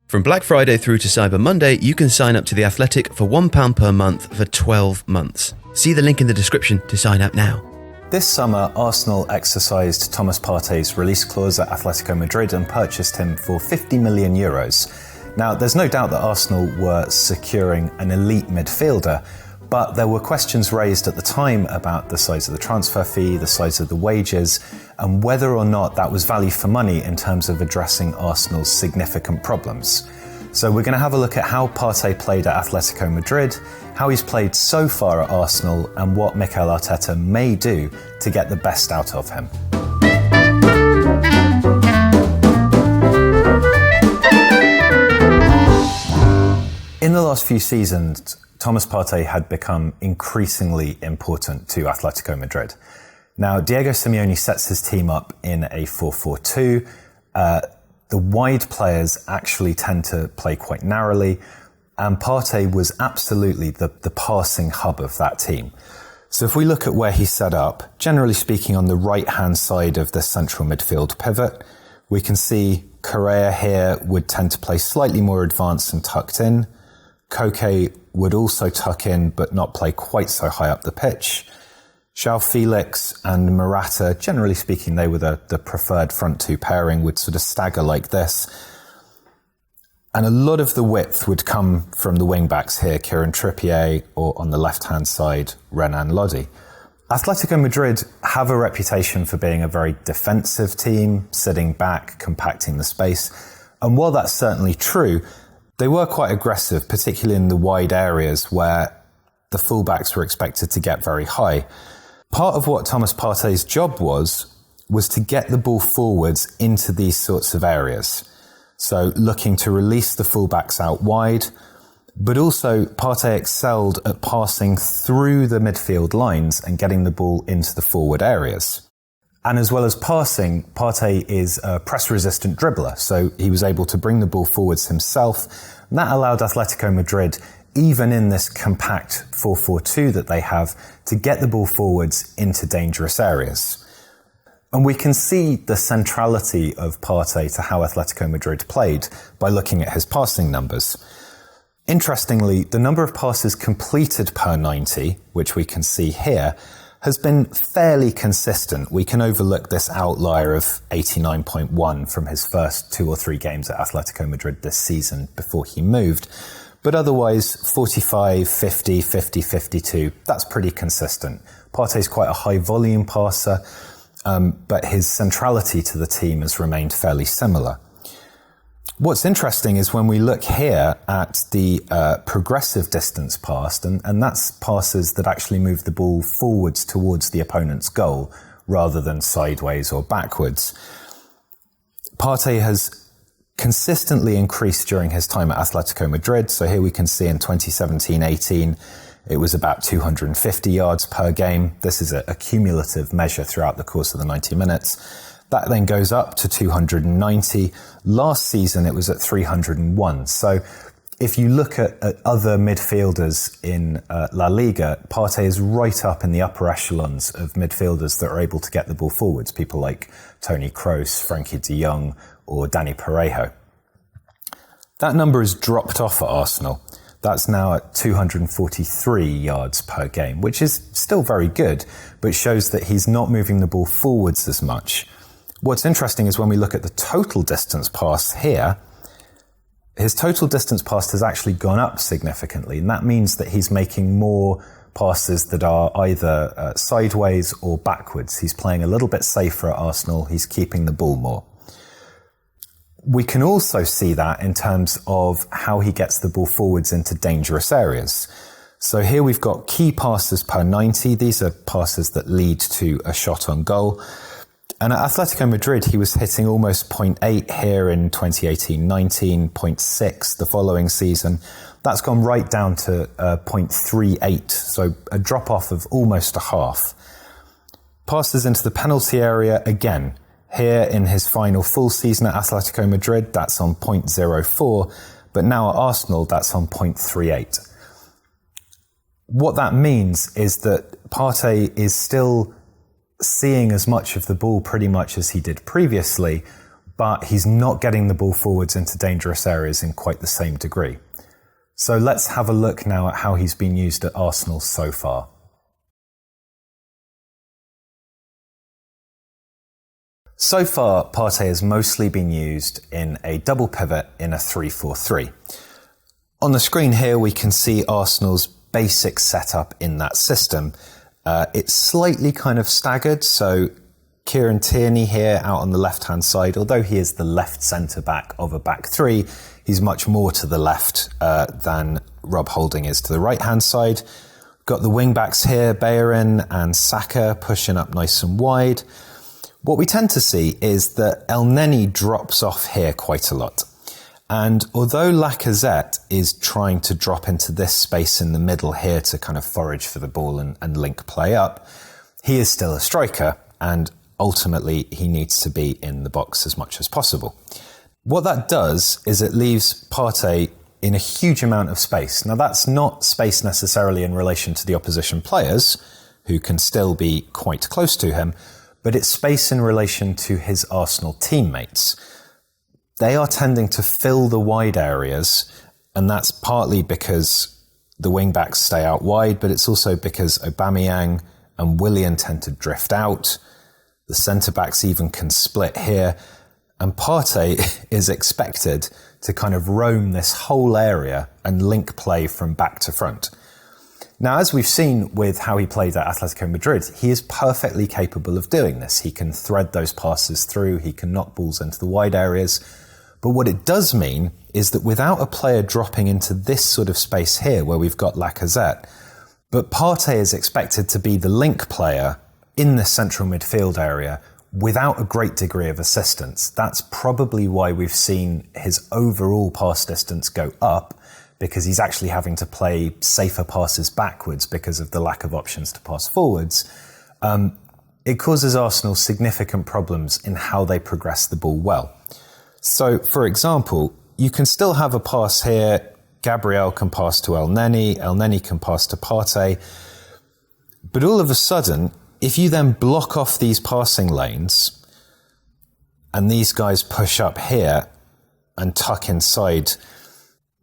From Black Friday through to Cyber Monday, you can sign up to The Athletic for £1 per month for 12 months. See the link in the description to sign up now. This summer, Arsenal exercised Thomas Partey's release clause at Atletico Madrid and purchased him for €50 million. Now, there's no doubt that Arsenal were securing an elite midfielder, but there were questions raised at the time about the size of the transfer fee, the size of the wages, and whether or not that was value for money in terms of addressing Arsenal's significant problems. So we're going to have a look at how Partey played at Atletico Madrid, how he's played so far at Arsenal, and what Mikel Arteta may do to get the best out of him. In the last few seasons, Thomas Partey had become increasingly important to Atletico Madrid. Now, Diego Simeone sets his team up in a 4-4-2. The wide players actually tend to play quite narrowly, and Partey was absolutely the passing hub of that team. So if we look at where he's set up, generally speaking on the right-hand side of the central midfield pivot, we can see Correa here would tend to play slightly more advanced and tucked in. Koke would also tuck in but not play quite so high up the pitch. João Felix and Morata, generally speaking, they were the preferred front two pairing, would sort of stagger like this. And a lot of the width would come from the wing-backs here, Kieran Trippier, or on the left-hand side, Renan Lodi. Atletico Madrid have a reputation for being a very defensive team, sitting back, compacting the space. And while that's certainly true, they were quite aggressive, particularly in the wide areas where the fullbacks were expected to get very high. Part of what Thomas Partey's job was to get the ball forwards into these sorts of areas. So looking to release the fullbacks out wide, but also Partey excelled at passing through the midfield lines and getting the ball into the forward areas. And as well as passing, Partey is a press-resistant dribbler, so he was able to bring the ball forwards himself. And that allowed Atletico Madrid, even in this compact 4-4-2 that they have, to get the ball forwards into dangerous areas. And we can see the centrality of Partey to how Atletico Madrid played by looking at his passing numbers. Interestingly, the number of passes completed per 90, which we can see here, has been fairly consistent. We can overlook this outlier of 89.1 from his first 2 or 3 games at Atletico Madrid this season before he moved. But otherwise, 45, 50, 50, 52, that's pretty consistent. Partey's quite a high volume passer, but his centrality to the team has remained fairly similar. What's interesting is when we look here at the progressive distance passed, and that's passes that actually move the ball forwards towards the opponent's goal rather than sideways or backwards. Partey has consistently increased during his time at Atletico Madrid. So here we can see in 2017-18, it was about 250 yards per game. This is a cumulative measure throughout the course of the 90 minutes. That then goes up to 290. Last season, it was at 301. So if you look at other midfielders in La Liga, Partey is right up in the upper echelons of midfielders that are able to get the ball forwards, people like Toni Kroos, Frankie de Jong, or Dani Parejo. That number has dropped off at Arsenal. That's now at 243 yards per game, which is still very good, but shows that he's not moving the ball forwards as much. What's interesting is when we look at the total distance passed here, his total distance passed has actually gone up significantly, and that means that he's making more passes that are either sideways or backwards. He's playing a little bit safer at Arsenal. He's keeping the ball more. We can also see that in terms of how he gets the ball forwards into dangerous areas. So here we've got key passes per 90. These are passes that lead to a shot on goal. And at Atletico Madrid, he was hitting almost 0.8 here in 2018-19, 0.6 the following season. That's gone right down to 0.38, so a drop-off of almost a half. Passes into the penalty area again. Here in his final full season at Atletico Madrid, that's on 0.04, but now at Arsenal, that's on 0.38. What that means is that Partey is still seeing as much of the ball pretty much as he did previously, but he's not getting the ball forwards into dangerous areas in quite the same degree. So let's have a look now at how he's been used at Arsenal so far. So far, Partey has mostly been used in a double pivot in a 3-4-3. On the screen here, we can see Arsenal's basic setup in that system. It's slightly kind of staggered, so Kieran Tierney here out on the left-hand side, although he is the left centre-back of a back three, he's much more to the left than Rob Holding is to the right-hand side. Got the wing-backs here, Bellerin and Saka pushing up nice and wide. What we tend to see is that El Neni drops off here quite a lot. And although Lacazette is trying to drop into this space in the middle here to kind of forage for the ball and link play up, he is still a striker, and ultimately he needs to be in the box as much as possible. What that does is it leaves Partey in a huge amount of space. Now that's not space necessarily in relation to the opposition players, who can still be quite close to him, but it's space in relation to his Arsenal teammates. They are tending to fill the wide areas, and that's partly because the wing-backs stay out wide, but it's also because Aubameyang and Willian tend to drift out. The centre-backs even can split here, and Partey is expected to kind of roam this whole area and link play from back to front. Now, as we've seen with how he played at Atletico Madrid, he is perfectly capable of doing this. He can thread those passes through, he can knock balls into the wide areas. But what it does mean is that without a player dropping into this sort of space here where we've got Lacazette, but Partey is expected to be the link player in the central midfield area without a great degree of assistance. That's probably why we've seen his overall pass distance go up, because he's actually having to play safer passes backwards because of the lack of options to pass forwards. It causes Arsenal significant problems in how they progress the ball well. So, for example, you can still have a pass here. Gabriel can pass to El Neni can pass to Partey. But all of a sudden, if you then block off these passing lanes and these guys push up here and tuck inside,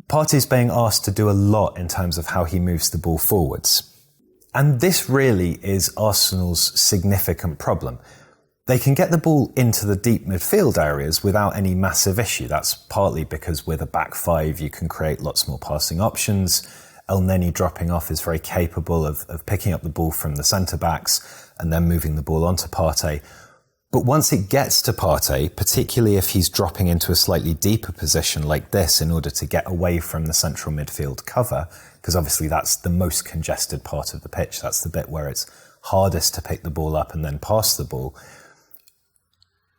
Partey's being asked to do a lot in terms of how he moves the ball forwards. And this really is Arsenal's significant problem. They can get the ball into the deep midfield areas without any massive issue. That's partly because with a back five, you can create lots more passing options. El Neni dropping off is very capable of picking up the ball from the centre-backs and then moving the ball onto Partey. But once it gets to Partey, particularly if he's dropping into a slightly deeper position like this in order to get away from the central midfield cover, because obviously that's the most congested part of the pitch, that's the bit where it's hardest to pick the ball up and then pass the ball,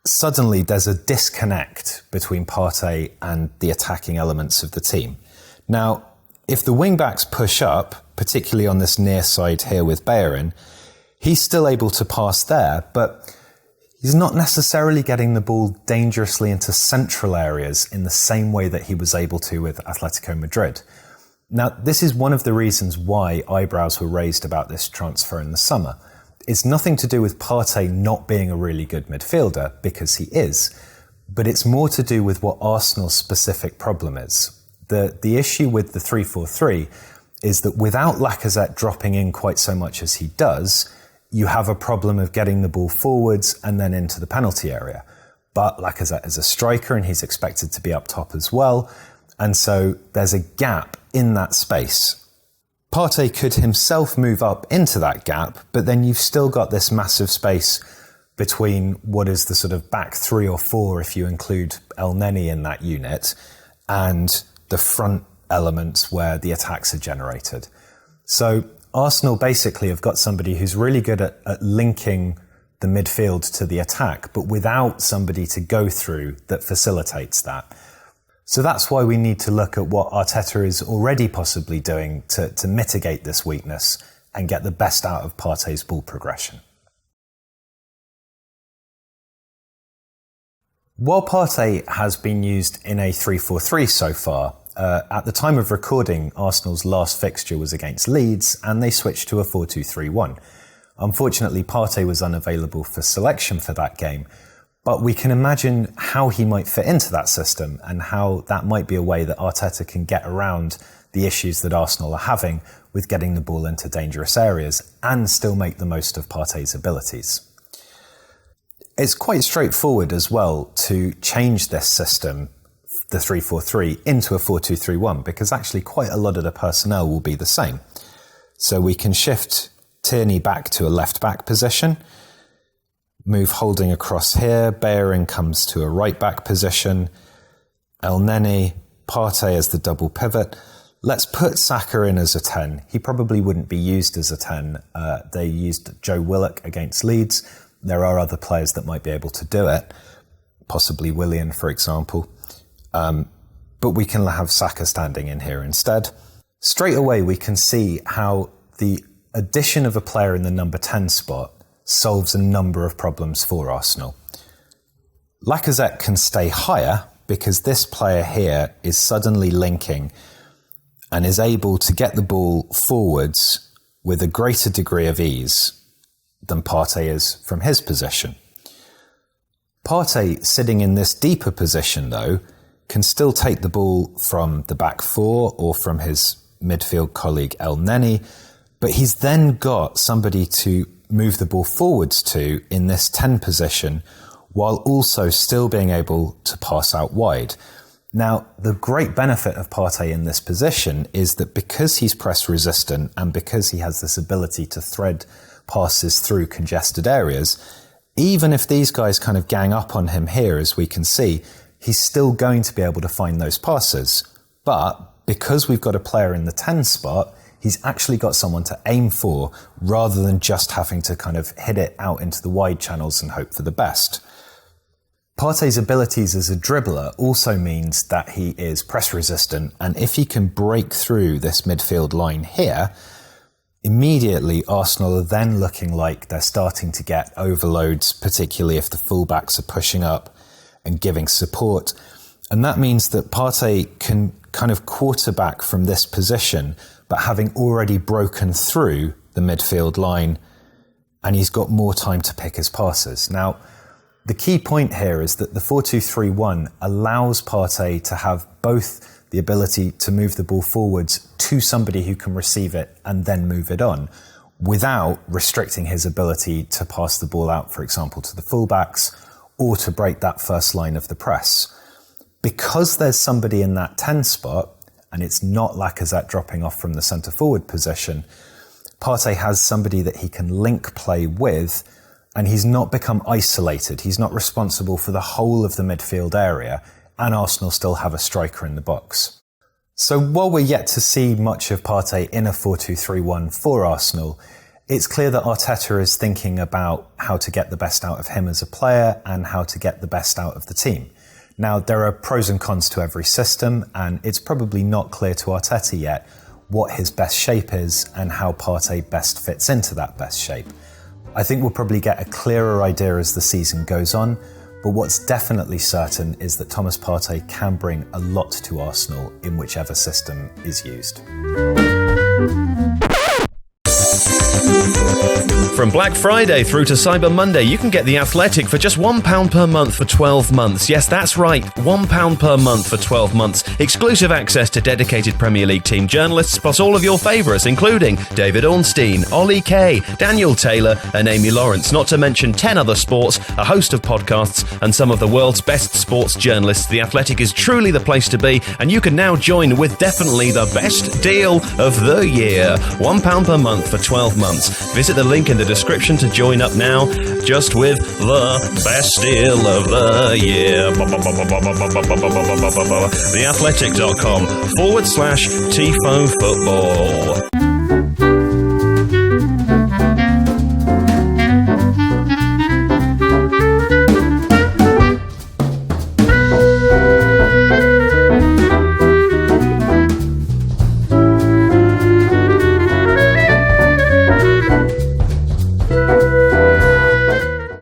suddenly there's a disconnect between Partey and the attacking elements of the team. Now, if the wing-backs push up, particularly on this near side here with Bellerin, he's still able to pass there, but he's not necessarily getting the ball dangerously into central areas in the same way that he was able to with Atletico Madrid. Now, this is one of the reasons why eyebrows were raised about this transfer in the summer. It's nothing to do with Partey not being a really good midfielder, because he is, but it's more to do with what Arsenal's specific problem is. The issue with the 3-4-3 is that without Lacazette dropping in quite so much as he does, you have a problem of getting the ball forwards and then into the penalty area. But Lacazette is a striker and he's expected to be up top as well. And so there's a gap in that space. Partey could himself move up into that gap, but then you've still got this massive space between what is the sort of back 3 or 4, if you include El Neni in that unit, and the front elements where the attacks are generated. So Arsenal basically have got somebody who's really good at linking the midfield to the attack, but without somebody to go through that facilitates that. So that's why we need to look at what Arteta is already possibly doing to mitigate this weakness and get the best out of Partey's ball progression. While Partey has been used in a 3-4-3 so far, at the time of recording, Arsenal's last fixture was against Leeds and they switched to a 4-2-3-1. Unfortunately, Partey was unavailable for selection for that game, But we can imagine how he might fit into that system and how that might be a way that Arteta can get around the issues that Arsenal are having with getting the ball into dangerous areas and still make the most of Partey's abilities. It's quite straightforward as well to change this system, the 3-4-3, into a 4-2-3-1, because actually quite a lot of the personnel will be the same. So we can shift Tierney back to a left-back position, move Holding across here, Bellerin comes to a right-back position, El Neni, Partey as the double pivot. Let's put Saka in as a 10. He probably wouldn't be used as a 10. They used Joe Willock against Leeds. There are other players that might be able to do it, possibly Willian, for example. But we can have Saka standing in here instead. Straight away, we can see how the addition of a player in the number 10 spot solves a number of problems for Arsenal. Lacazette can stay higher because this player here is suddenly linking and is able to get the ball forwards with a greater degree of ease than Partey is from his position. Partey, sitting in this deeper position though, can still take the ball from the back four or from his midfield colleague El Neni, but he's then got somebody to move the ball forwards to in this 10 position while also still being able to pass out wide. Now, the great benefit of Partey in this position is that because he's press resistant and because he has this ability to thread passes through congested areas, even if these guys kind of gang up on him here, as we can see, he's still going to be able to find those passes. But because we've got a player in the 10 spot, he's actually got someone to aim for rather than just having to kind of hit it out into the wide channels and hope for the best. Partey's abilities as a dribbler also means that he is press resistant, and if he can break through this midfield line here, immediately Arsenal are then looking like they're starting to get overloads, particularly if the fullbacks are pushing up and giving support. And that means that Partey can kind of quarterback from this position, but having already broken through the midfield line, and he's got more time to pick his passes. Now, the key point here is that the 4-2-3-1 allows Partey to have both the ability to move the ball forwards to somebody who can receive it and then move it on, without restricting his ability to pass the ball out, for example, to the fullbacks or to break that first line of the press. Because there's somebody in that 10 spot, and it's not Lacazette dropping off from the centre-forward position, Partey has somebody that he can link play with, and he's not become isolated. He's not responsible for the whole of the midfield area, and Arsenal still have a striker in the box. So while we're yet to see much of Partey in a 4-2-3-1 for Arsenal, it's clear that Arteta is thinking about how to get the best out of him as a player and how to get the best out of the team. Now, there are pros and cons to every system, and it's probably not clear to Arteta yet what his best shape is and how Partey best fits into that best shape. I think we'll probably get a clearer idea as the season goes on, but what's definitely certain is that Thomas Partey can bring a lot to Arsenal in whichever system is used. From Black Friday through to Cyber Monday, you can get The Athletic for just £1 per month for 12 months. Yes, that's right, £1 per month for 12 months. Exclusive access to dedicated Premier League team journalists, plus all of your favourites, including David Ornstein, Ollie Kay, Daniel Taylor and Amy Lawrence, not to mention 10 other sports, a host of podcasts and some of the world's best sports journalists. The Athletic is truly the place to be, and you can now join with definitely the best deal of the year. £1 per month for 12 months. Visit the link in the description to join up now, just with the best deal of the year. Theathletic.com/Tifo Football.